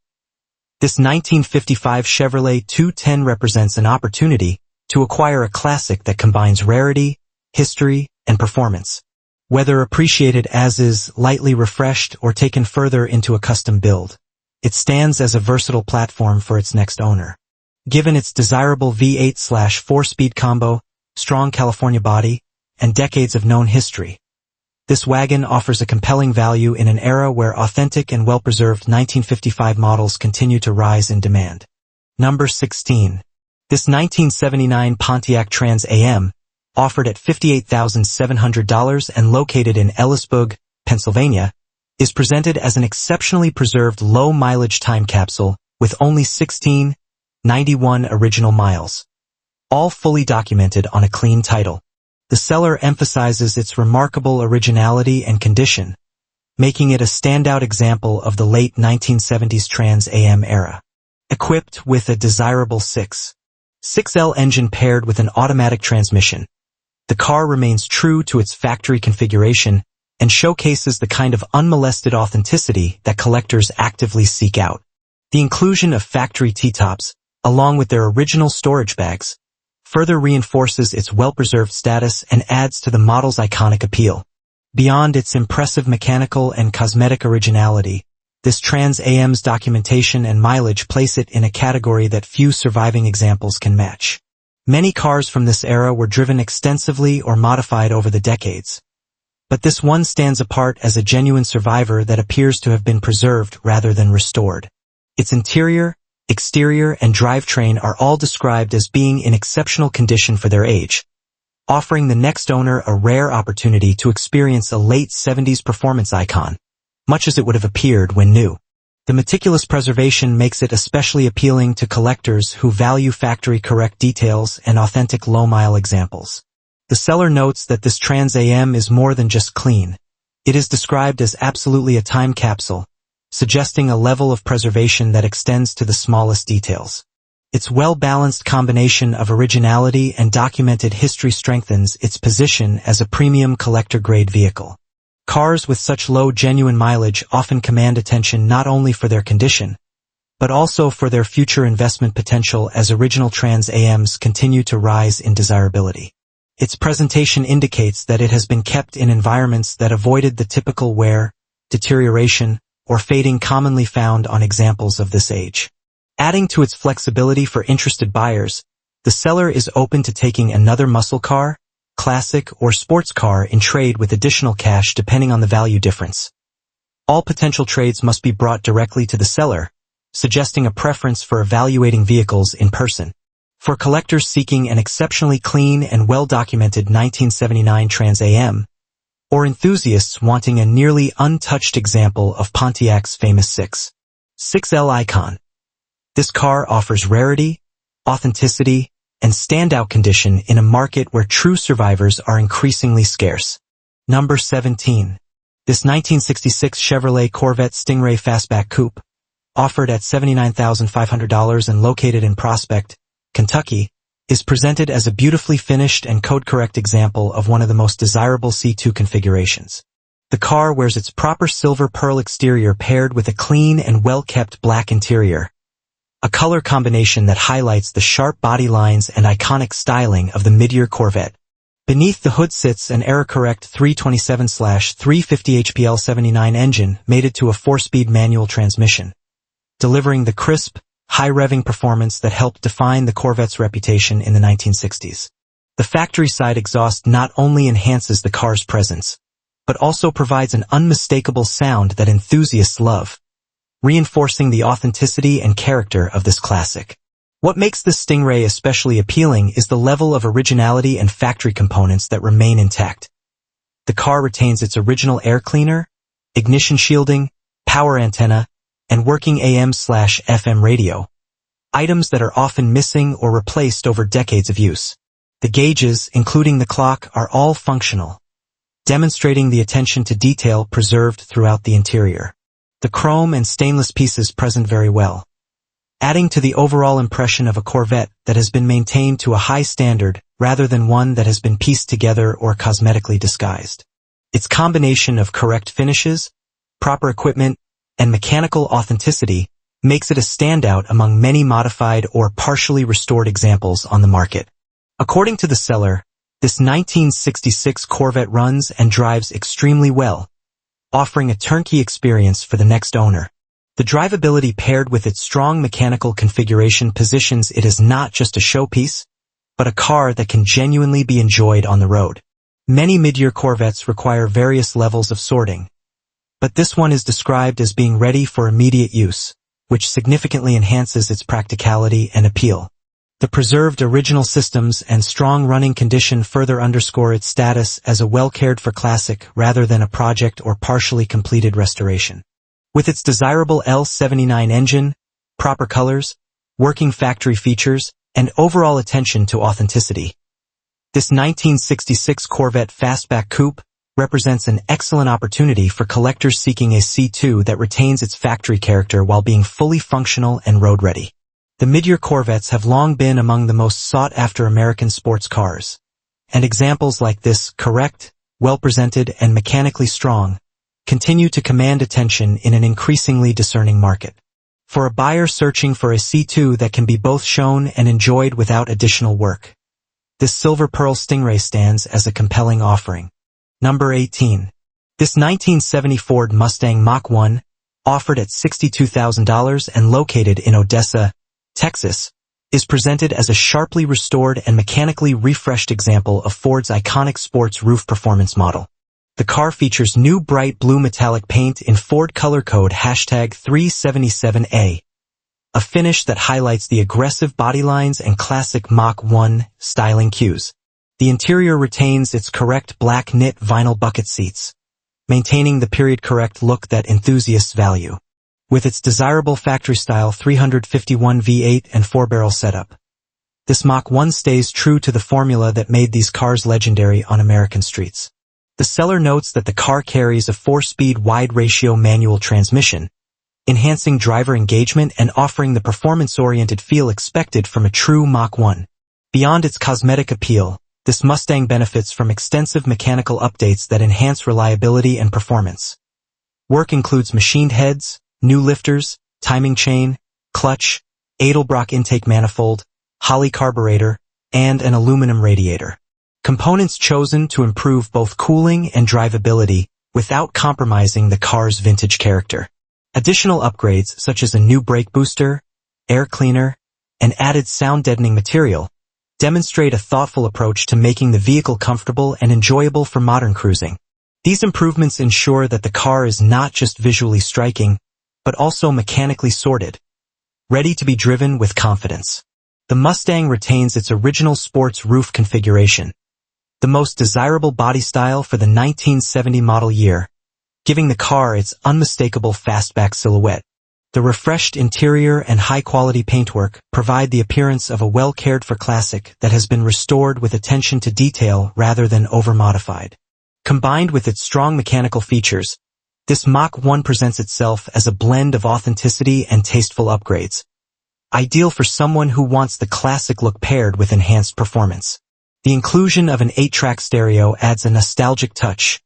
this 1955 Chevrolet 210 represents an opportunity to acquire a classic that combines rarity, history, and performance. Whether appreciated as is, lightly refreshed, or taken further into a custom build, it stands as a versatile platform for its next owner. Given its desirable V8/4-speed combo, strong California body, and decades of known history, this wagon offers a compelling value in an era where authentic and well-preserved 1955 models continue to rise in demand. Number 16. This 1979 Pontiac Trans Am, offered at $58,700 and located in Ellisburg, Pennsylvania, is presented as an exceptionally preserved low-mileage time capsule with only 1691 original miles, all fully documented on a clean title. The seller emphasizes its remarkable originality and condition, making it a standout example of the late 1970s Trans Am era. Equipped with a desirable 6.6L engine paired with an automatic transmission, the car remains true to its factory configuration and showcases the kind of unmolested authenticity that collectors actively seek out. The inclusion of factory T-tops, along with their original storage bags, further reinforces its well-preserved status and adds to the model's iconic appeal. Beyond its impressive mechanical and cosmetic originality, this Trans Am's documentation and mileage place it in a category that few surviving examples can match. Many cars from this era were driven extensively or modified over the decades, but this one stands apart as a genuine survivor that appears to have been preserved rather than restored. Its interior, exterior, and drivetrain are all described as being in exceptional condition for their age, offering the next owner a rare opportunity to experience a late 70s performance icon, much as it would have appeared when new. The meticulous preservation makes it especially appealing to collectors who value factory-correct details and authentic low-mile examples. The seller notes that this Trans Am is more than just clean. It is described as absolutely a time capsule, suggesting a level of preservation that extends to the smallest details. Its well-balanced combination of originality and documented history strengthens its position as a premium collector-grade vehicle. Cars with such low genuine mileage often command attention not only for their condition, but also for their future investment potential as original Trans Ams continue to rise in desirability. Its presentation indicates that it has been kept in environments that avoided the typical wear, deterioration, or fading commonly found on examples of this age. Adding to its flexibility for interested buyers, the seller is open to taking another muscle car, classic, or sports car in trade with additional cash depending on the value difference. All potential trades must be brought directly to the seller, suggesting a preference for evaluating vehicles in person. For collectors seeking an exceptionally clean and well-documented 1979 Trans Am, or enthusiasts wanting a nearly untouched example of Pontiac's famous 6.6L icon, this car offers rarity, authenticity, and standout condition in a market where true survivors are increasingly scarce. Number 17. This 1966 Chevrolet Corvette Stingray Fastback Coupe, offered at $79,500 and located in Prospect, Kentucky, is presented as a beautifully finished and code-correct example of one of the most desirable C2 configurations. The car wears its proper silver pearl exterior paired with a clean and well-kept black interior, a color combination that highlights the sharp body lines and iconic styling of the mid-year Corvette. Beneath the hood sits an era-correct 327/350 HPL 79 engine mated to a 4-speed manual transmission, delivering the crisp, high-revving performance that helped define the Corvette's reputation in the 1960s. The factory-side exhaust not only enhances the car's presence, but also provides an unmistakable sound that enthusiasts love. reinforcing the authenticity and character of this classic. What makes this Stingray especially appealing is the level of originality and factory components that remain intact. The car retains its original air cleaner, ignition shielding, power antenna, and working AM/FM radio, items that are often missing or replaced over decades of use. The gauges, including the clock, are all functional, demonstrating the attention to detail preserved throughout the interior. The chrome and stainless pieces present very well, adding to the overall impression of a Corvette that has been maintained to a high standard rather than one that has been pieced together or cosmetically disguised. Its combination of correct finishes, proper equipment, and mechanical authenticity makes it a standout among many modified or partially restored examples on the market. According to the seller, this 1966 Corvette runs and drives extremely well, offering a turnkey experience for the next owner. The drivability paired with its strong mechanical configuration positions it as not just a showpiece, but a car that can genuinely be enjoyed on the road. Many mid-year Corvettes require various levels of sorting, but this one is described as being ready for immediate use, which significantly enhances its practicality and appeal. The preserved original systems and strong running condition further underscore its status as a well-cared-for classic rather than a project or partially completed restoration. With its desirable L79 engine, proper colors, working factory features, and overall attention to authenticity, this 1966 Corvette Fastback Coupe represents an excellent opportunity for collectors seeking a C2 that retains its factory character while being fully functional and road-ready. The mid-year Corvettes have long been among the most sought-after American sports cars, and examples like this, correct, well-presented, and mechanically strong, continue to command attention in an increasingly discerning market. For a buyer searching for a C2 that can be both shown and enjoyed without additional work, this Silver Pearl Stingray stands as a compelling offering. Number 18. This 1970 Ford Mustang Mach-1, offered at $62,000 and located in Odessa, Texas, is presented as a sharply restored and mechanically refreshed example of Ford's iconic sports roof performance model. The car features new bright blue metallic paint in Ford color code #377A, a finish that highlights the aggressive body lines and classic Mach-1 styling cues. The interior retains its correct black knit vinyl bucket seats, maintaining the period-correct look that enthusiasts value. With its desirable factory-style 351 V8 and 4-barrel setup, this Mach-1 stays true to the formula that made these cars legendary on American streets. The seller notes that the car carries a 4-speed wide-ratio manual transmission, enhancing driver engagement and offering the performance-oriented feel expected from a true Mach-1. Beyond its cosmetic appeal, this Mustang benefits from extensive mechanical updates that enhance reliability and performance. Work includes machined heads, new lifters, timing chain, clutch, Edelbrock intake manifold, Holley carburetor, and an aluminum radiator. Components chosen to improve both cooling and drivability without compromising the car's vintage character. Additional upgrades such as a new brake booster, air cleaner, and added sound deadening material demonstrate a thoughtful approach to making the vehicle comfortable and enjoyable for modern cruising. These improvements ensure that the car is not just visually striking, but also mechanically sorted, ready to be driven with confidence. The Mustang retains its original sports roof configuration, the most desirable body style for the 1970 model year, giving the car its unmistakable fastback silhouette. The refreshed interior and high-quality paintwork provide the appearance of a well-cared-for classic that has been restored with attention to detail rather than over-modified. Combined with its strong mechanical features, this Mach-1 presents itself as a blend of authenticity and tasteful upgrades, ideal for someone who wants the classic look paired with enhanced performance. The inclusion of an 8-track stereo adds a nostalgic touch,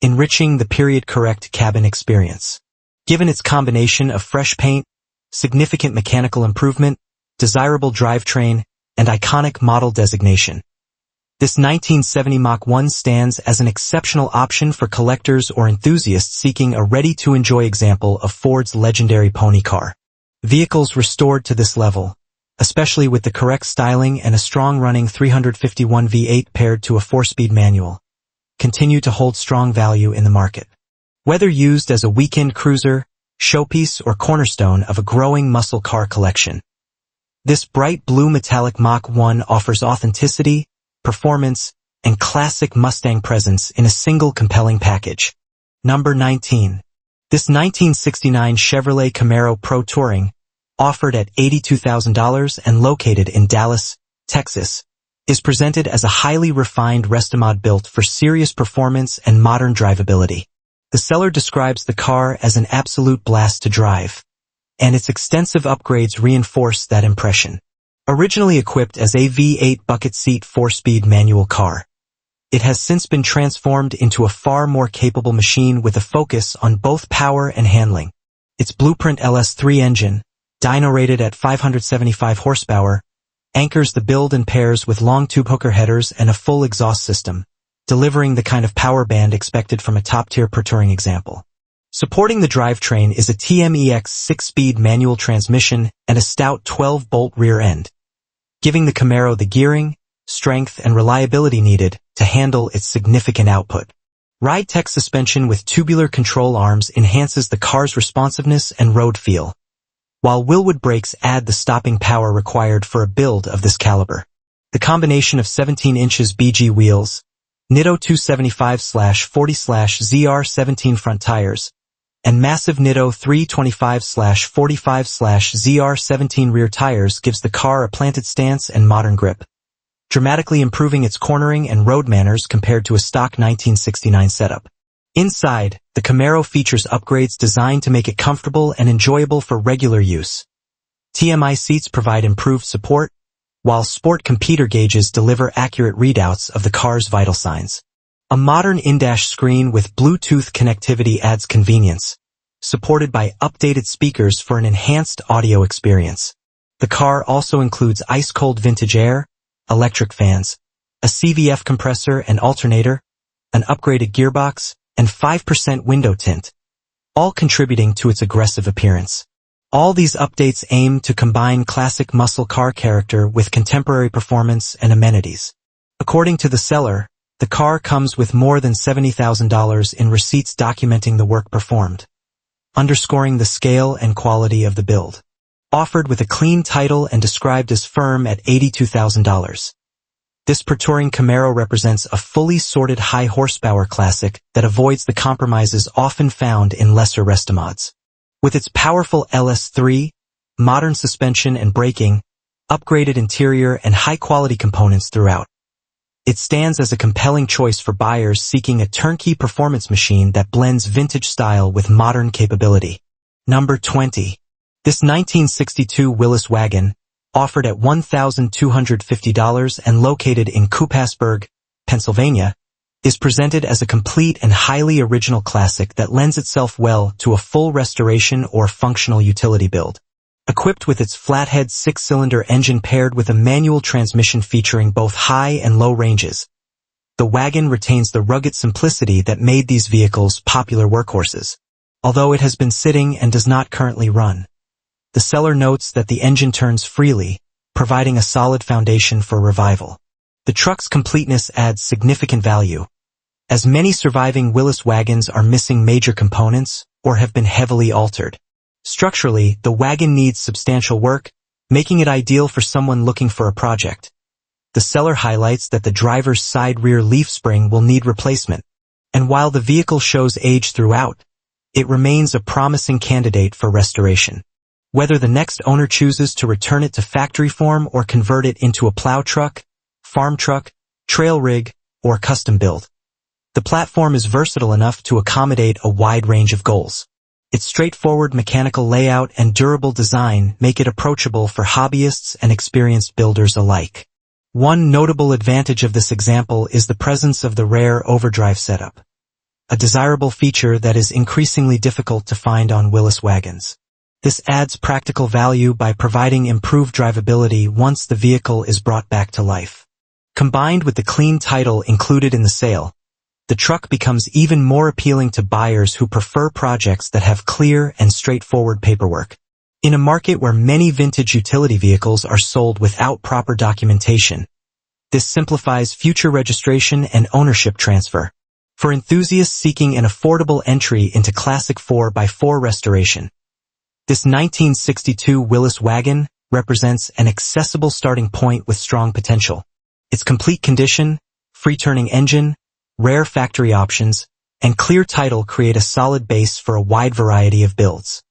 enriching the period-correct cabin experience. Given its combination of fresh paint, significant mechanical improvement, desirable drivetrain, and iconic model designation, this 1970 Mach-1 stands as an exceptional option for collectors or enthusiasts seeking a ready-to-enjoy example of Ford's legendary pony car. Vehicles restored to this level, especially with the correct styling and a strong-running 351 V8 paired to a 4-speed manual, continue to hold strong value in the market. Whether used as a weekend cruiser, showpiece, or cornerstone of a growing muscle car collection. This bright blue metallic Mach 1 offers authenticity, performance, and classic Mustang presence in a single compelling package. Number 19. This 1969 Chevrolet Camaro Pro Touring, offered at $82,000 and located in Dallas, Texas, is presented as a highly refined restomod built for serious performance and modern drivability. The seller describes the car as an absolute blast to drive, and its extensive upgrades reinforce that impression. Originally equipped as a V8 bucket seat 4-speed manual car, it has since been transformed into a far more capable machine with a focus on both power and handling. Its Blueprint LS3 engine, dyno-rated at 575 horsepower, anchors the build and pairs with long tube hooker headers and a full exhaust system, delivering the kind of power band expected from a top-tier Pro Touring example. Supporting the drivetrain is a TMEX 6-speed manual transmission and a stout 12-bolt rear end, giving the Camaro the gearing, strength, and reliability needed to handle its significant output. Ride-Tech suspension with tubular control arms enhances the car's responsiveness and road feel, while Willwood brakes add the stopping power required for a build of this caliber. The combination of 17 inches BG wheels, Nitto 275/40/ZR17 front tires, and massive Nitto 325/45/ZR17 rear tires gives the car a planted stance and modern grip, dramatically improving its cornering and road manners compared to a stock 1969 setup. Inside, the Camaro features upgrades designed to make it comfortable and enjoyable for regular use. TMI seats provide improved support, while sport computer gauges deliver accurate readouts of the car's vital signs. A modern in-dash screen with Bluetooth connectivity adds convenience, supported by updated speakers for an enhanced audio experience. The car also includes ice-cold vintage air, electric fans, a CVF compressor and alternator, an upgraded gearbox, and 5% window tint, all contributing to its aggressive appearance. All these updates aim to combine classic muscle car character with contemporary performance and amenities. According to the seller, the car comes with more than $70,000 in receipts documenting the work performed, underscoring the scale and quality of the build. Offered with a clean title and described as firm at $82,000. This Pro Touring Camaro represents a fully sorted high-horsepower classic that avoids the compromises often found in lesser restomods. With its powerful LS3, modern suspension and braking, upgraded interior, and high-quality components throughout, it stands as a compelling choice for buyers seeking a turnkey performance machine that blends vintage style with modern capability. Number 20. This 1962 Willys wagon, offered at $1,250 and located in Coopasburg, Pennsylvania, is presented as a complete and highly original classic that lends itself well to a full restoration or functional utility build. Equipped with its flathead 6-cylinder engine paired with a manual transmission featuring both high and low ranges, the wagon retains the rugged simplicity that made these vehicles popular workhorses. Although it has been sitting and does not currently run, the seller notes that the engine turns freely, providing a solid foundation for revival. The truck's completeness adds significant value, as many surviving Willys wagons are missing major components or have been heavily altered. Structurally, the wagon needs substantial work, making it ideal for someone looking for a project. The seller highlights that the driver's side rear leaf spring will need replacement, and while the vehicle shows age throughout, it remains a promising candidate for restoration. Whether the next owner chooses to return it to factory form or convert it into a plow truck, farm truck, trail rig, or custom build, the platform is versatile enough to accommodate a wide range of goals. Its straightforward mechanical layout and durable design make it approachable for hobbyists and experienced builders alike. One notable advantage of this example is the presence of the rare overdrive setup, a desirable feature that is increasingly difficult to find on Willys wagons. This adds practical value by providing improved drivability once the vehicle is brought back to life. Combined with the clean title included in the sale, the truck becomes even more appealing to buyers who prefer projects that have clear and straightforward paperwork. In a market where many vintage utility vehicles are sold without proper documentation, this simplifies future registration and ownership transfer. for enthusiasts seeking an affordable entry into classic 4x4 restoration. This 1962 Willys wagon represents an accessible starting point with strong potential. Its complete condition, free-turning engine, rare factory options, and clear title create a solid base for a wide variety of builds.